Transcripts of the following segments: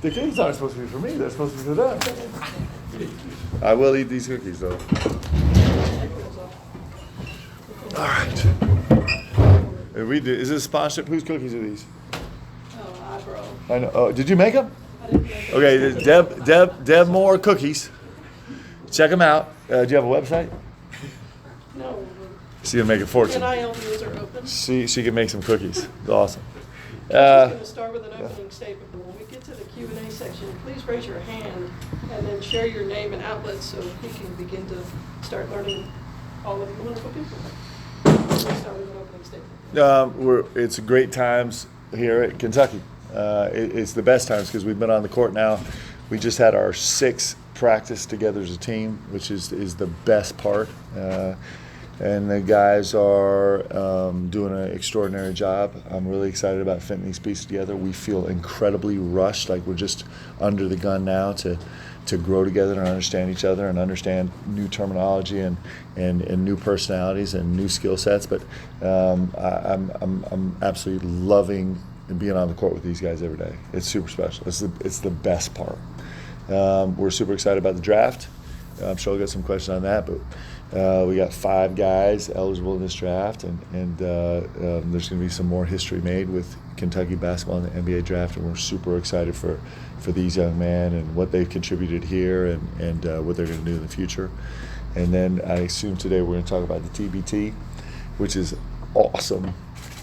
The cookies aren't supposed to be for me. They're supposed to be for them. I will eat these cookies, though. All right. Is this a sponsorship? Whose cookies are these? Oh, bro. I know. Oh, did you make them? I didn't make them. Okay, Deb Moore Cookies. Check them out. Do you have a website? No. She can make a fortune. NILs are open. She can make some cookies. It's awesome. I'm just going to start with an opening statement, but when we get to the Q&A section, please raise your hand and then share your name and outlet so we can begin to start learning all of you wonderful people. Let's start with an opening statement. It's great times here at Kentucky. It's the best times because we've been on the court now. We just had our 6th practice together as a team, which is the best part. And the guys are doing an extraordinary job. I'm really excited about fitting these pieces together. We feel incredibly rushed, like we're just under the gun now to grow together and understand each other and understand new terminology and new personalities and new skill sets. But I'm absolutely loving being on the court with these guys every day. It's super special. It's the best part. We're super excited about the draft. I'm sure I'll get some questions on that, but we got 5 guys eligible in this draft, and there's going to be some more history made with Kentucky basketball in the NBA draft, and we're super excited for these young men and what they've contributed here and what they're going to do in the future. And then I assume today we're going to talk about the TBT, which is awesome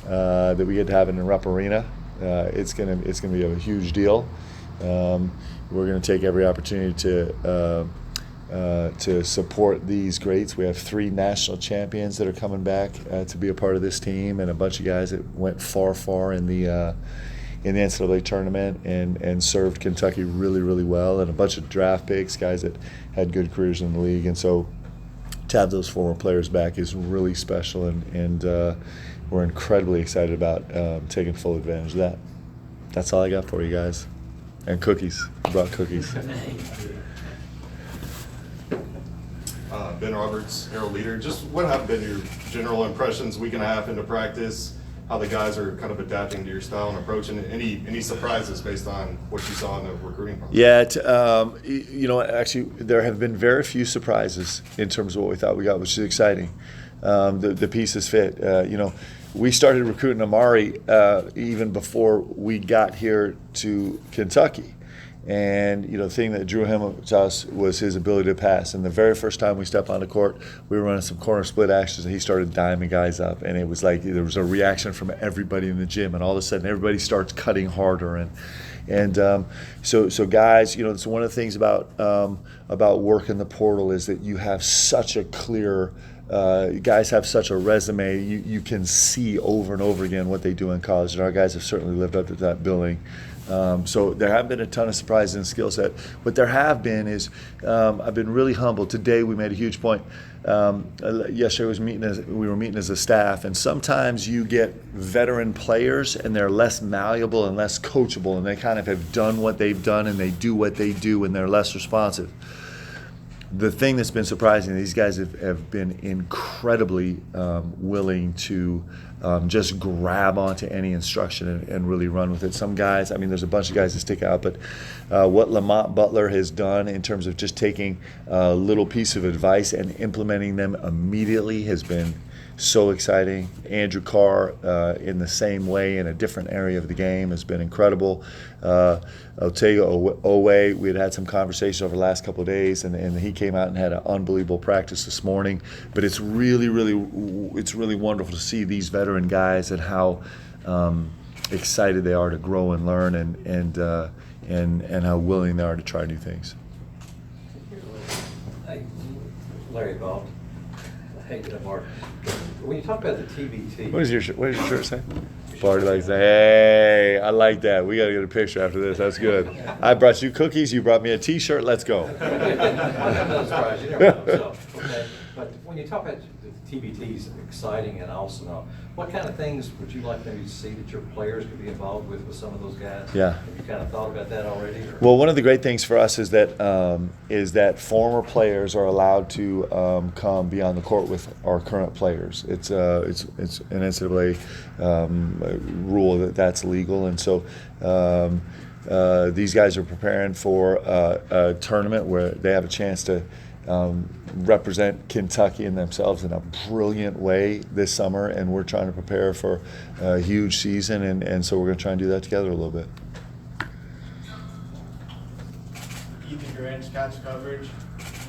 that we get to have it in Rupp Arena. It's going to be a huge deal. We're going to take every opportunity to support these greats. We have 3 national champions that are coming back to be a part of this team, and a bunch of guys that went far in the NCAA tournament and served Kentucky really well, and a bunch of draft picks, guys that had good careers in the league. And so to have those former players back is really special, and we're incredibly excited about taking full advantage of that. That's all I got for you guys. And cookies. I brought cookies. Ben Roberts, Herald Leader. Just what have been your general impressions week and a half into practice, how the guys are kind of adapting to your style and approach, and any surprises based on what you saw in the recruiting process? Yeah, actually there have been very few surprises in terms of what we thought we got, which is exciting. The pieces fit. We started recruiting Amari even before we got here to Kentucky. And the thing that drew him to us was his ability to pass. And the very first time we stepped on the court, we were running some corner split actions, and he started diming guys up. And it was like there was a reaction from everybody in the gym, and all of a sudden everybody starts cutting harder. So guys, it's one of the things about working the portal is that you have such a clear. Guys have such a resume. You can see over and over again what they do in college, and our guys have certainly lived up to that billing. So there haven't been a ton of surprises in skill set. What there have been is I've been really humbled. Today we made a huge point. Yesterday we were meeting as a staff, and sometimes you get veteran players and they're less malleable and less coachable, and they kind of have done what they've done and they do what they do and they're less responsive. The thing that's been surprising, these guys have been incredibly willing to just grab onto any instruction and really run with it. Some guys, there's a bunch of guys that stick out, but what Lamont Butler has done in terms of just taking a little piece of advice and implementing them immediately has been so exciting. Andrew Carr, in the same way, in a different area of the game, has been incredible. Otega Owe, we had some conversation over the last couple of days, and he came out and had an unbelievable practice this morning. But it's really wonderful to see these veteran guys and how excited they are to grow and learn, and how willing they are to try new things. Hey, Larry Bob. Hey, Mark. When you talk about the TBT, What does your shirt say? Party like that. Hey, I like that. We got to get a picture after this. That's good. I brought you cookies. You brought me a T-shirt. Let's go. Okay. But when you talk about the TBTs, exciting and awesome, what kind of things would you like maybe to see that your players could be involved with some of those guys? Yeah. Have you kind of thought about that already? Or? Well, one of the great things for us is that former players are allowed to come be on the court with our current players. It's an NCAA rule that's legal, and so these guys are preparing for a tournament where they have a chance to represent Kentucky and themselves in a brilliant way this summer, and we're trying to prepare for a huge season, and so we're going to try and do that together a little bit. Ethan Durant, Scott's coverage.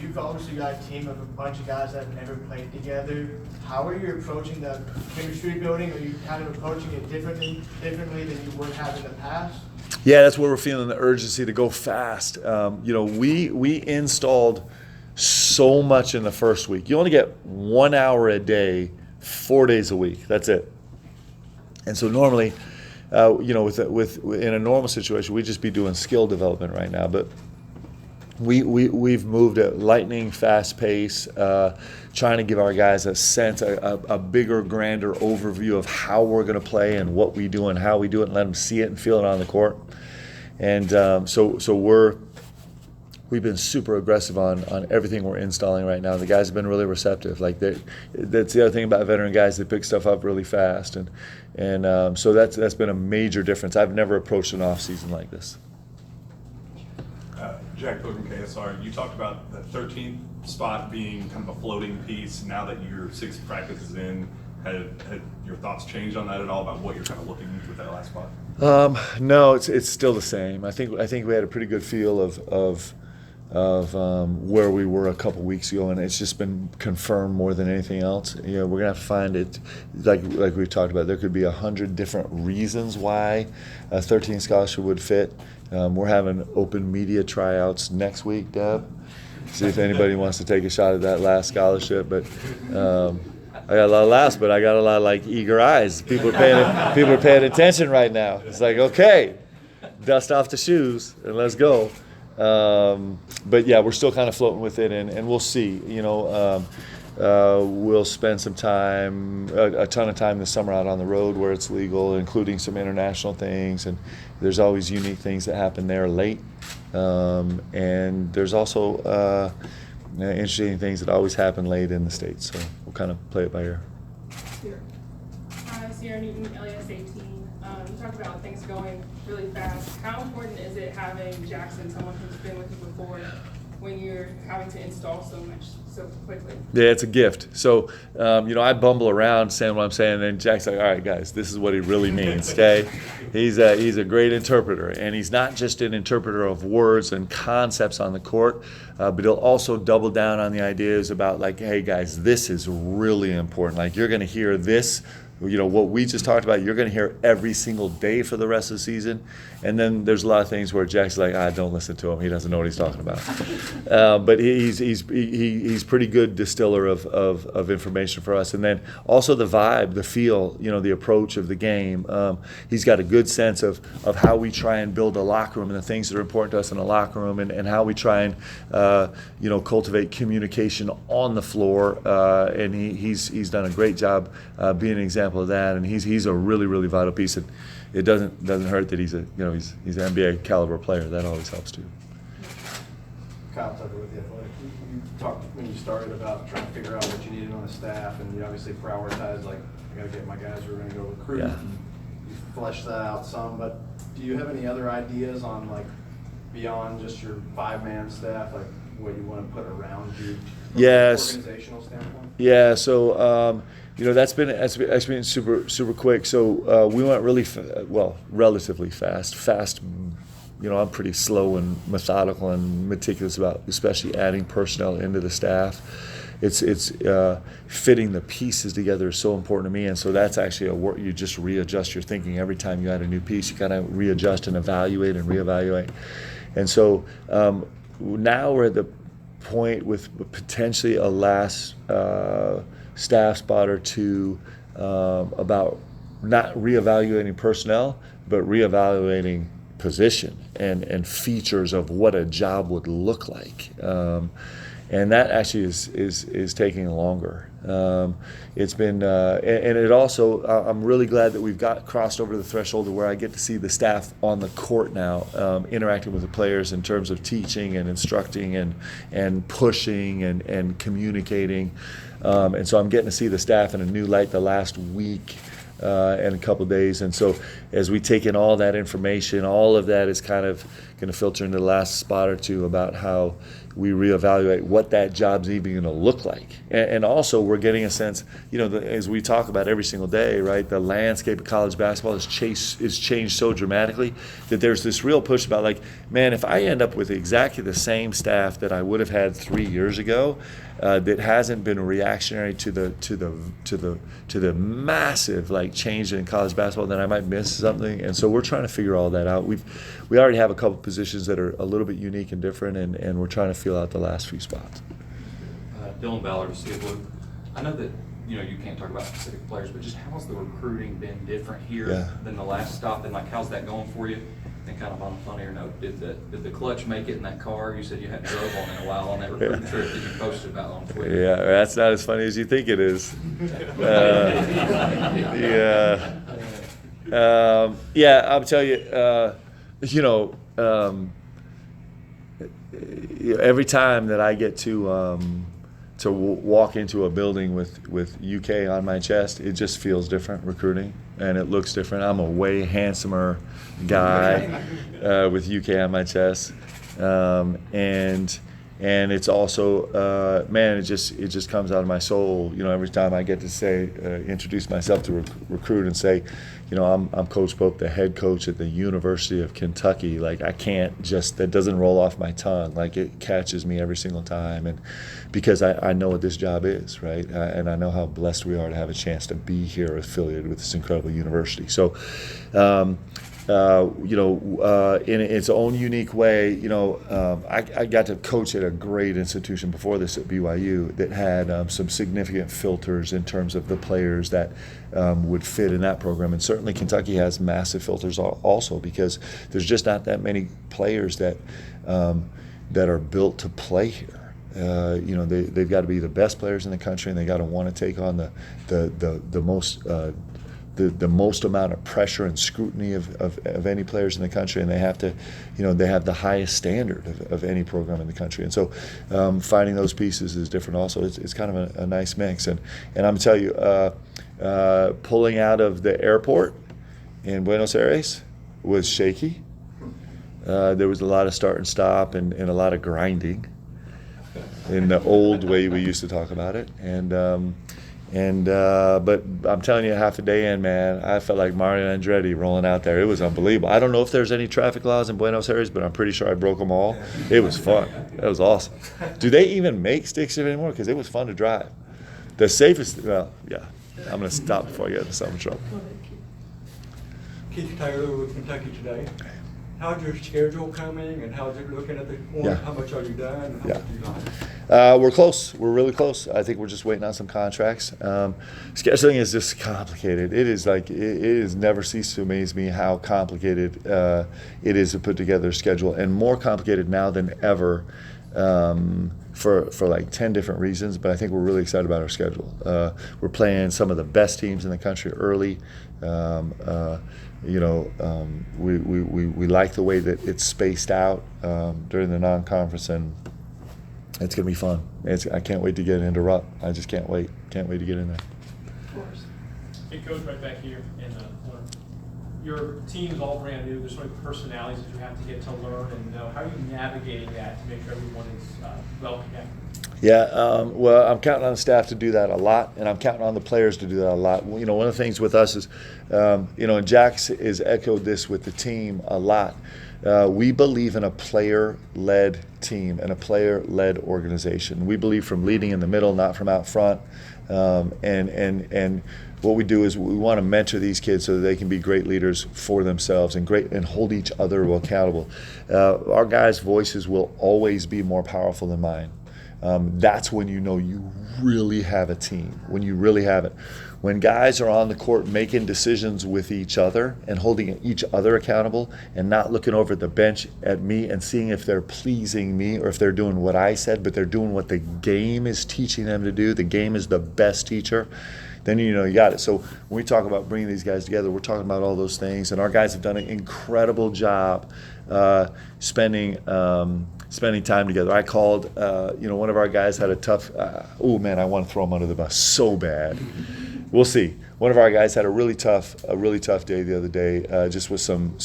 You've obviously got a team of a bunch of guys that have never played together. How are you approaching the chemistry building? Are you kind of approaching it differently than you would have in the past? Yeah, that's where we're feeling the urgency to go fast. We installed so much in the first week. You only get 1 hour a day, 4 days a week. That's it. And so normally, in a normal situation, we'd just be doing skill development right now. But we've moved at lightning fast pace, trying to give our guys a sense, a bigger, grander overview of how we're going to play and what we do and how we do it, and let them see it and feel it on the court. And so we've been super aggressive on everything we're installing right now. The guys have been really receptive. Like that's the other thing about veteran guys; they pick stuff up really fast, and so that's been a major difference. I've never approached an off season like this. Jack Bogan, KSR, you talked about the 13th spot being kind of a floating piece. Now that your 6 practices in, had your thoughts changed on that at all about what you're kind of looking with that last spot? No, it's still the same. I think we had a pretty good feel of where we were a couple weeks ago, and it's just been confirmed more than anything else. We're gonna have to find it, like we've talked about. There could be 100 different reasons why a 13 scholarship would fit. We're having open media tryouts next week, Deb. See if anybody wants to take a shot at that last scholarship. But I got a lot of laughs, but I got a lot of eager eyes. People are paying attention right now. It's like, okay, dust off the shoes and let's go. But yeah, we're still kind of floating with it, and we'll see. We'll spend some time, a ton of time this summer out on the road where it's legal, including some international things, and there's always unique things that happen there late. And there's also interesting things that always happen late in the States, so we'll kind of play it by ear. Hi, Sierra Newton, LAS 18. You talked about things going really fast. How important is it having Jackson, someone who's been with you before, when you're having to install so much so quickly? Yeah, it's a gift. So, I bumble around saying what I'm saying, and Jack's like, all right, guys, this is what he really means, okay? He's a great interpreter, and he's not just an interpreter of words and concepts on the court, but he'll also double down on the ideas about, hey, guys, this is really important. You're going to hear this. What we just talked about, you're going to hear every single day for the rest of the season. And then there's a lot of things where Jack's like, don't listen to him. He doesn't know what he's talking about. But he's pretty good distiller of information for us. And then also the vibe, the feel, the approach of the game. He's got a good sense of how we try and build a locker room and the things that are important to us in a locker room, and how we try and cultivate communication on the floor. And he's done a great job being an example of that, and he's a really, really vital piece. And it doesn't hurt that he's an NBA caliber player. That always helps too. Kyle Tucker with the Athletic. You talked when you started about trying to figure out what you needed on the staff, and you obviously prioritized I got to get my guys who are going to go recruit. Yeah. You fleshed that out some, but do you have any other ideas on beyond just your 5-man staff, what you want to put around you? Yes. From an organizational standpoint. Yeah. So. That's been super, super quick. So we went really, relatively fast. I'm pretty slow and methodical and meticulous about, especially adding personnel into the staff. It's fitting the pieces together is so important to me, and so that's actually a work. You just readjust your thinking every time you add a new piece. You kind of readjust and evaluate and reevaluate. And so now we're at the point with potentially a last staff spot or two about not reevaluating personnel, but reevaluating position and features of what a job would look like. And that actually is taking longer. It's been, and it also, I'm really glad that we've crossed over the threshold where I get to see the staff on the court now, interacting with the players in terms of teaching and instructing and pushing and communicating. And so I'm getting to see the staff in a new light the last week. in a couple of days. And so as we take in all that information, all of that is kind of going to filter into the last spot or two about how we reevaluate what that job's even going to look like. And also we're getting a sense, as we talk about every single day, right, the landscape of college basketball is changed so dramatically that there's this real push about, like, man, if I end up with exactly the same staff that I would have had 3 years ago, that hasn't been reactionary to the massive, like, change in college basketball, then I might miss something. And so we're trying to figure all that out. We already have a couple positions that are a little bit unique and different, and we're trying to feel out the last few spots. Dylan Ballard of Steel Blue. I know that you can't talk about specific players, but just how's the recruiting been different here than the last stop, and like how's that going for you? And kind of on a funnier note, did the clutch make it in that car? You said you hadn't drove on in a while on that recruiting trip that you posted about on Twitter. Yeah, that's not as funny as you think it is. I'll tell you, every time that I get to walk into a building with UK on my chest, it just feels different, recruiting, and it looks different. I'm a way handsomer guy with UK on my chest, and it's also, man, it just comes out of my soul. Every time I get to say, introduce myself to recruit and say, I'm Coach Pope, the head coach at the University of Kentucky. Like, I can't that doesn't roll off my tongue. Like, it catches me every single time, and because I know what this job is, right? And I know how blessed we are to have a chance to be here affiliated with this incredible university. So, in its own unique way, I got to coach at a great institution before this at BYU that had some significant filters in terms of the players that would fit in that program. And certainly Kentucky has massive filters also, because there's just not that many players that are built to play here. They've got to be the best players in the country, and they got to want to take on the most amount of pressure and scrutiny of any players in the country, and they have to, they have the highest standard of any program in the country. And so finding those pieces is different also. It's kind of a nice mix. And I'm going to tell you, pulling out of the airport in Buenos Aires was shaky. There was a lot of start and stop and a lot of grinding in the old way we used to talk about it. But I'm telling you, half a day in, man, I felt like Mario Andretti rolling out there. It was unbelievable. I don't know if there's any traffic laws in Buenos Aires, but I'm pretty sure I broke them all. It was fun. That was awesome. Do they even make stick shift anymore? Because it was fun to drive. The safest, I'm going to stop before I get into some trouble. Keith Taylor with Kentucky Today. How's your schedule coming, and how's it looking at this point? Yeah. How much are you done, and how much do you like? We're close. We're really close. I think we're just waiting on some contracts. Scheduling is just complicated. It has never ceased to amaze me how complicated it is to put together a schedule, and more complicated now than ever for like 10 different reasons. But I think we're really excited about our schedule. We're playing some of the best teams in the country early. We like the way that it's spaced out during the non-conference, and it's going to be fun. I can't wait to get into Rupp. I just can't wait. Can't wait to get in there. Of course. Hey, Coach, right back here in the corner. Your team's all brand new. There's sort of personalities that you have to get to learn and know. How are you navigating that to make sure everyone is well connected? Yeah, well, I'm counting on the staff to do that a lot, and I'm counting on the players to do that a lot. One of the things with us is, and Jax has echoed this with the team a lot. We believe in a player-led team and a player-led organization. We believe from leading in the middle, not from out front. And what we do is we want to mentor these kids so that they can be great leaders for themselves and hold each other accountable. Our guys' voices will always be more powerful than mine. That's when you know you really have a team, when you really have it. When guys are on the court making decisions with each other and holding each other accountable and not looking over at the bench at me and seeing if they're pleasing me or if they're doing what I said, but they're doing what the game is teaching them to do. The game is the best teacher. Then you got it. So when we talk about bringing these guys together, we're talking about all those things. And our guys have done an incredible job spending time together. I called, one of our guys had a tough, I want to throw him under the bus so bad. We'll see. one of our guys had a really tough day the other day, just with some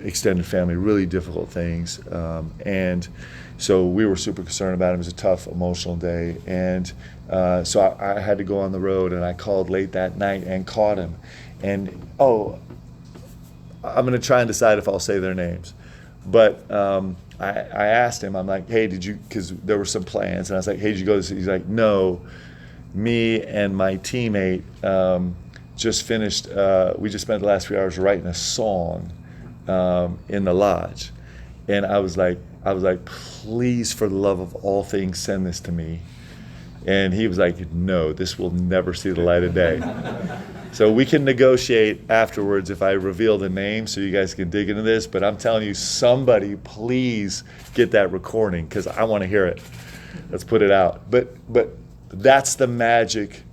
extended family, really difficult things, and so we were super concerned about him. It was a tough emotional day, and so I had to go on the road, and I called late that night and caught him, and I'm going to try and decide if I'll say their names, but I asked him, I'm like, hey, did you, because there were some plans, and I was like, hey, did you go to this? He's like, no, me and my teammate just finished, we just spent the last 3 hours writing a song in the lodge. And I was like, please, for the love of all things, send this to me. And he was like, no, this will never see the light of day. So we can negotiate afterwards if I reveal the name so you guys can dig into this, but I'm telling you, somebody please get that recording because I want to hear it. Let's put it out. But that's the magic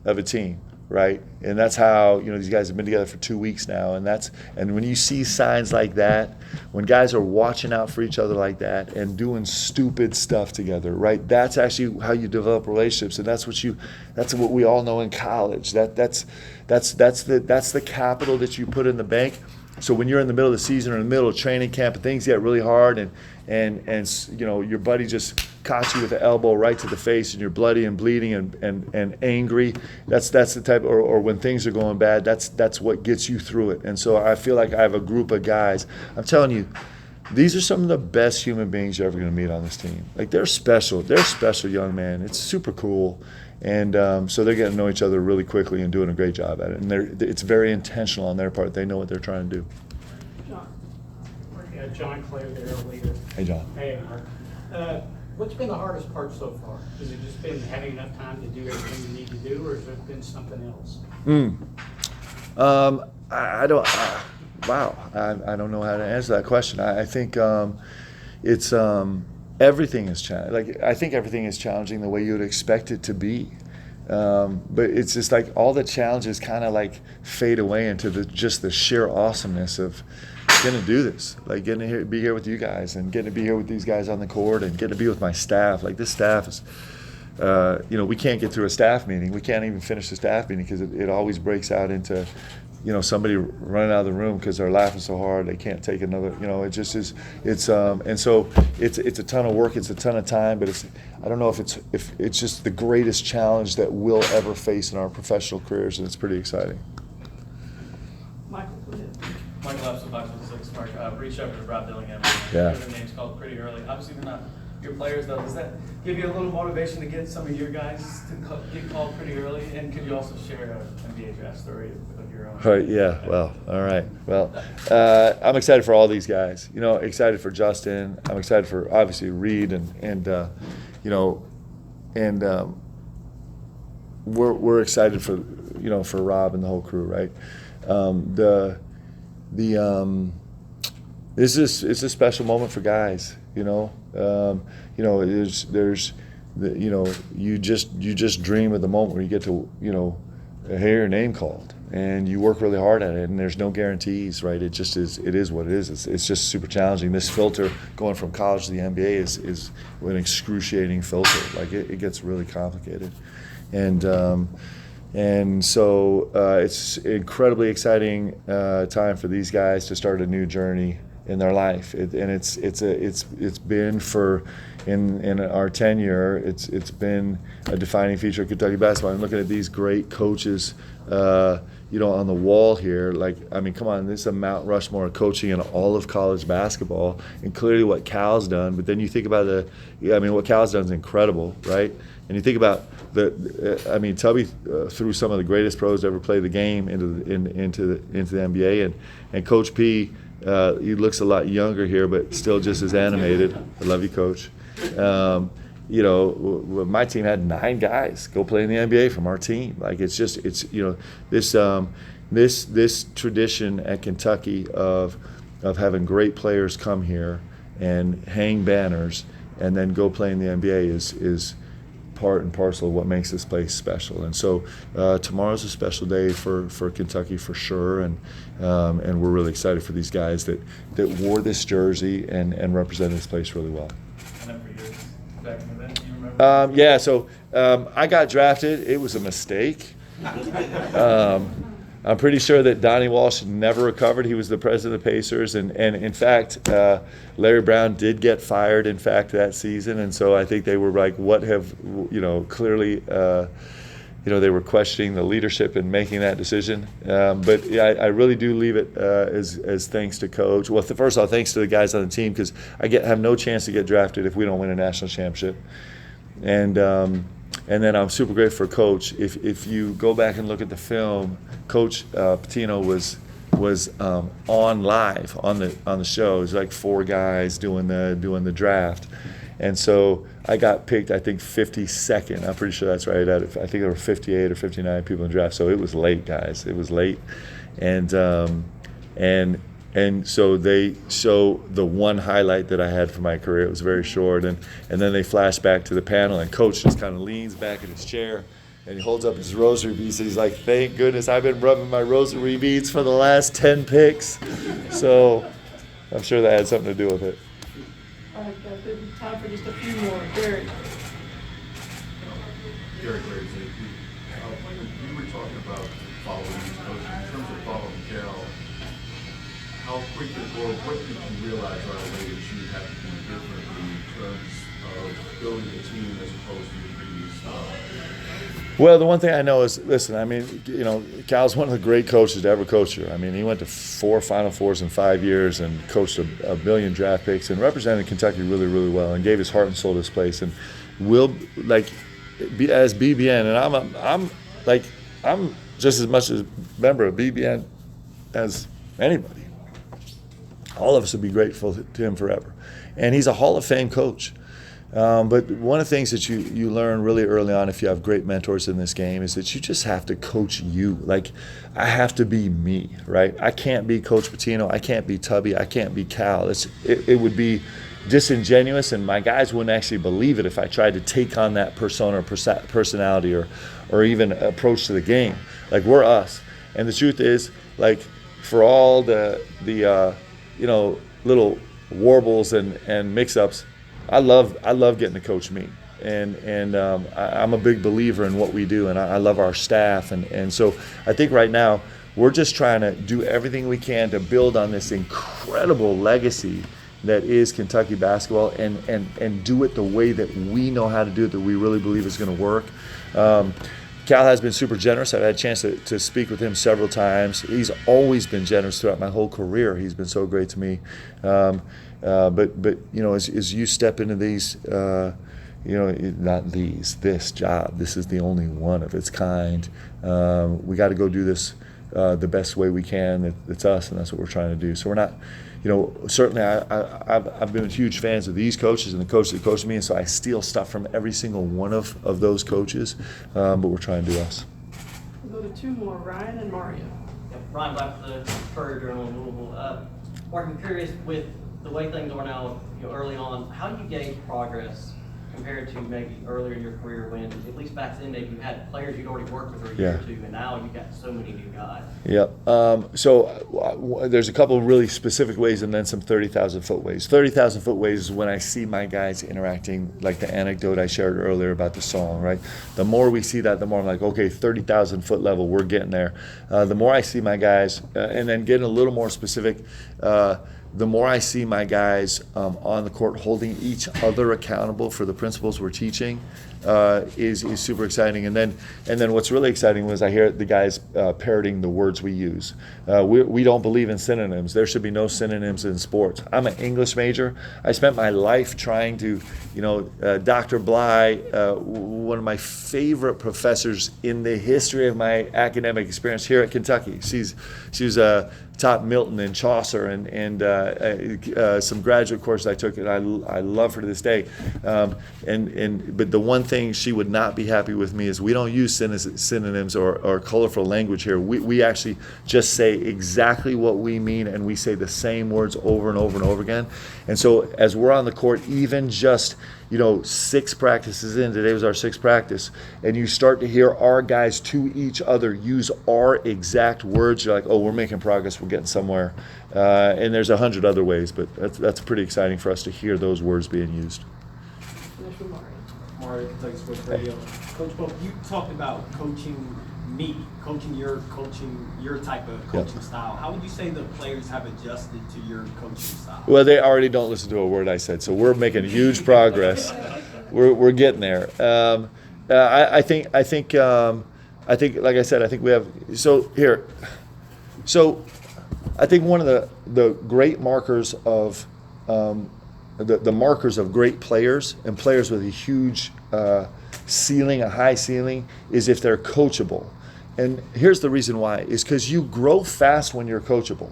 of a team, right? And that's how, these guys have been together for 2 weeks now, and when you see signs like that, when guys are watching out for each other like that and doing stupid stuff together, right? That's actually how you develop relationships, and that's what we all know in college. That's the capital that you put in the bank. So when you're in the middle of the season or in the middle of training camp and things get really hard and your buddy just caught you with the elbow right to the face and you're bloody and bleeding and angry, that's the type, or when things are going bad, that's what gets you through it. And so I feel like I have a group of guys. I'm telling you, these are some of the best human beings you're ever going to meet on this team. Like, they're special young man. It's super cool. And so they're getting to know each other really quickly and doing a great job at it. And it's very intentional on their part. They know what they're trying to do. John Clay, the Arrow leader. Hey, John. Hey, Mark. What's been the hardest part so far? Has it just been having enough time to do everything you need to do, or has there been something else? I don't. Wow. I don't know how to answer that question. I think it's everything is challenging. I think everything is challenging the way you would expect it to be. But it's just like all the challenges kind of fade away into just the sheer awesomeness of getting to do this, getting to be here with you guys and getting to be here with these guys on the court and getting to be with my staff. This staff is, we can't get through a staff meeting. We can't even finish the staff meeting because it always breaks out into, somebody running out of the room because they're laughing so hard they can't take another. It just is. And so it's a ton of work. It's a ton of time. But I don't know if it's just the greatest challenge that we'll ever face in our professional careers, and it's pretty exciting. Michael, go ahead. Michael Epson, 516, Mark. Reach over to Rob Dillingham. Yeah. Their name's called pretty early. Obviously, they're not your players, though. Does that give you a little motivation to get some of your guys to get called pretty early? And could you also share an NBA draft story of your own? Right, yeah, well, all right. Well, I'm excited for all these guys. Excited for Justin. I'm excited for, obviously, Reed we're excited for Rob and the whole crew, right? It's a special moment for guys, you just dream of the moment where you get to, hear your name called, and you work really hard at it, and there's no guarantees, right? It just is. It is what it is. It's just super challenging. This filter going from college to the NBA is an excruciating filter. It gets really complicated, and so it's incredibly exciting time for these guys to start a new journey in their life, it's been in our tenure, it's been a defining feature of Kentucky basketball. I'm looking at these great coaches, on the wall here. Come on, this is a Mount Rushmore of coaching in all of college basketball, and clearly what Cal's done. But then you think about what Cal's done is incredible, right? And you think about Tubby threw some of the greatest pros to ever play the game into the NBA, and Coach P. He looks a lot younger here, but still just as animated. I love you, Coach. My team had 9 guys go play in the NBA from our team. This tradition at Kentucky of having great players come here and hang banners and then go play in the NBA is part and parcel of what makes this place special. And so tomorrow's a special day for Kentucky for sure, and we're really excited for these guys that wore this jersey and represented this place really well. And then for years back in the day, do you remember? So I got drafted. It was a mistake. I'm pretty sure that Donnie Walsh never recovered. He was the president of the Pacers, and in fact, Larry Brown did get fired, in fact, that season, and so I think they were like, what have, clearly, they were questioning the leadership in making that decision. But yeah, I really do leave it as thanks to Coach. Well, first of all, thanks to the guys on the team, because I have no chance to get drafted if we don't win a national championship. And then I'm super grateful for Coach. If you go back and look at the film, Coach Pitino was on live on the show. It was like 4 guys doing the draft, and so I got picked, I think 52nd. I'm pretty sure that's right. I think there were 58 or 59 people in the draft. So it was late, guys. It was late, and so they show the one highlight that I had for my career. It was very short, and then they flash back to the panel, and Coach just kind of leans back in his chair, and he holds up his rosary beads, and he's like, thank goodness I've been rubbing my rosary beads for the last 10 picks. So I'm sure that had something to do with it. All right, guys, we have time for just a few more. Gary. Gary, when you were talking about following these coaches, in terms of following Cal, how quickly, or what did you realize right away that you have to do differently in terms of building a team as opposed to your previous style? Well, the one thing I know is, listen, Cal's one of the great coaches to ever coach here. He went to 4 Final Fours in 5 years and coached a billion draft picks and represented Kentucky really, really well and gave his heart and soul to this place. And as BBN, and I'm just as much a member of BBN as anybody. All of us would be grateful to him forever. And he's a Hall of Fame coach. But one of the things that you learn really early on, if you have great mentors in this game, is that you just have to coach you. Like, I have to be me, right? I can't be Coach Pitino. I can't be Tubby. I can't be Cal. It would be disingenuous, and my guys wouldn't actually believe it if I tried to take on that persona or personality or even approach to the game. Like, we're us. And the truth is, like, for all the little warbles and mix-ups, I love getting to coach me, and I'm a big believer in what we do, and I love our staff, and so I think right now we're just trying to do everything we can to build on this incredible legacy that is Kentucky basketball, and do it the way that we know how to do it, that we really believe is going to work. Cal has been super generous. I've had a chance to speak with him several times. He's always been generous throughout my whole career. He's been so great to me. But as you step into these, this job, this is the only one of its kind. We got to go do this the best way we can. It's us, and that's what we're trying to do. So we're not, certainly I've been huge fans of these coaches and the coaches that coached me, and so I steal stuff from every single one of those coaches, but we're trying to do us. We'll go to 2 more, Ryan and Mario. Yep, Ryan Black for the Courier-Journal in Louisville. Mark, I'm curious, with the way things are now, early on, how do you gauge progress compared to maybe earlier in your career when, at least back then, maybe you had players you'd already worked with for a year or two, and now you've got so many new guys? Yep. So there's a couple of really specific ways and then some 30,000-foot ways. 30,000-foot ways is when I see my guys interacting, like the anecdote I shared earlier about the song, right? The more we see that, the more I'm like, okay, 30,000-foot level, we're getting there. The more I see my guys, and then getting a little more specific, the more I see my guys on the court holding each other accountable for the principles we're teaching, is super exciting. And then what's really exciting was I hear the guys parroting the words we use. We don't believe in synonyms. There should be no synonyms in sports. I'm an English major. I spent my life trying to, Dr. Bly, one of my favorite professors in the history of my academic experience here at Kentucky. She's taught Milton and Chaucer and some graduate courses I took, and I love her to this day. But the one thing she would not be happy with me is we don't use synonyms or colorful language here. We actually just say exactly what we mean, and we say the same words over and over and over again. And so as we're on the court, even just 6 practices in, today was our 6th practice, and you start to hear our guys to each other use our exact words, you're like, oh, we're making progress, we're getting somewhere. And there's 100 other ways, but that's pretty exciting for us to hear those words being used. Finish with Mario. Mario, Kentucky Sports Radio. Coach Pope, you talked about coaching me, coaching your type of coaching style. How would you say the players have adjusted to your coaching style? Well, they already don't listen to a word I said, so we're making huge progress. We're getting there. I think, like I said, I think we have. So I think one of the great markers of the markers of great players and players with a huge ceiling, a high ceiling, is if they're coachable. And here's the reason why, is because you grow fast when you're coachable.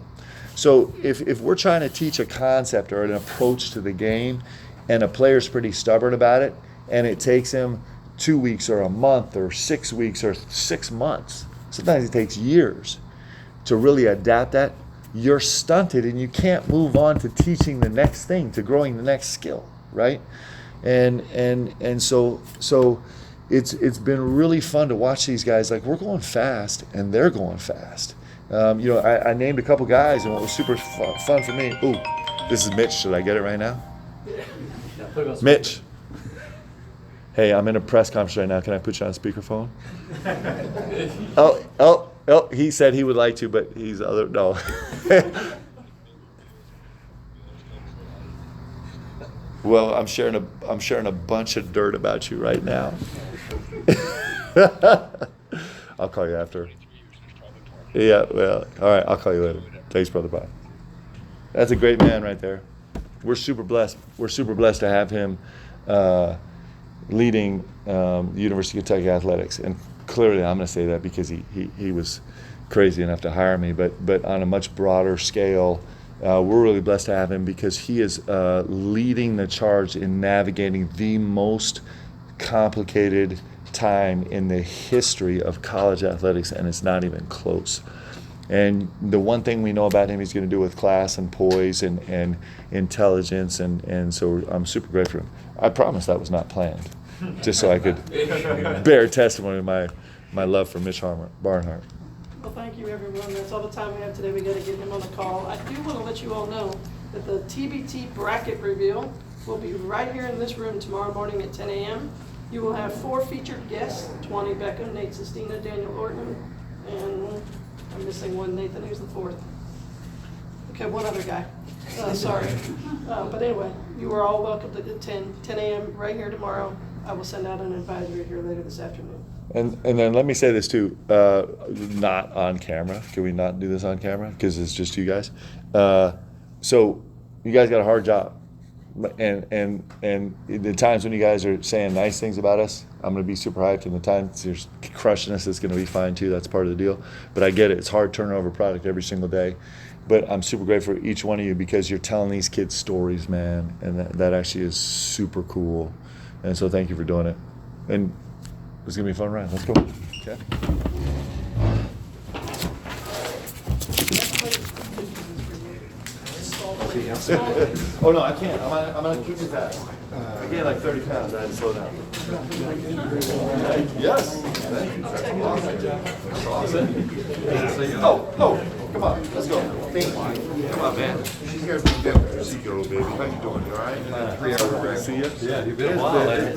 So if we're trying to teach a concept or an approach to the game and a player's pretty stubborn about it, and it takes him 2 weeks or a month or 6 weeks or 6 months, sometimes it takes years to really adapt that, you're stunted and you can't move on to teaching the next thing, to growing the next skill, right? And so it's been really fun to watch these guys. Like, we're going fast and they're going fast. I named a couple guys, and what was super fun for me. Ooh, this is Mitch. Should I get it right now? Mitch. Hey, I'm in a press conference right now. Can I put you on speakerphone? Oh, he said he would like to, but no. Well, I'm sharing a bunch of dirt about you right now. I'll call you after. Yeah, well, all right, I'll call you later. Thanks, Brother Bob. That's a great man right there. We're super blessed. We're super blessed to have him leading the University of Kentucky athletics. And clearly, I'm going to say that because he was crazy enough to hire me. But on a much broader scale, we're really blessed to have him because he is leading the charge in navigating the most complicated time in the history of college athletics, and it's not even close. And the one thing we know about him, he's going to do with class and poise and intelligence, and so I'm super grateful for him. I promise that was not planned, just so I could bear testimony of my love for Mitch Barnhart. Well, thank you, everyone. That's all the time we have today. We got to get him on the call. I do want to let you all know that the TBT bracket reveal will be right here in this room tomorrow morning at 10 a.m. You will have 4 featured guests: Tawny Beckham, Nate Sestina, Daniel Orton, and I'm missing one, Nathan, who's the 4th. Okay, one other guy. Sorry. But anyway, you are all welcome to 10 a.m. right here tomorrow. I will send out an advisory here later this afternoon. And then let me say this too, not on camera. Can we not do this on camera? Because it's just you guys. So you guys got a hard job. And the times when you guys are saying nice things about us, I'm going to be super hyped. And the times you're crushing us, it's going to be fine too. That's part of the deal. But I get it. It's hard turning over product every single day. But I'm super grateful for each one of you because you're telling these kids stories, man. And that actually is super cool. And so thank you for doing it. And it's going to be a fun ride. Let's go. Okay. Oh no, I can't. I'm gonna keep it fast. I gained like 30 pounds. I had to slow down. Yes. Thank you. That's awesome. Oh, come on. Let's go. Thank you. Come on, man. She's here from Denver. See you, baby. How you doing? You all right? 3 hours. See ya. Yeah, you've been a while.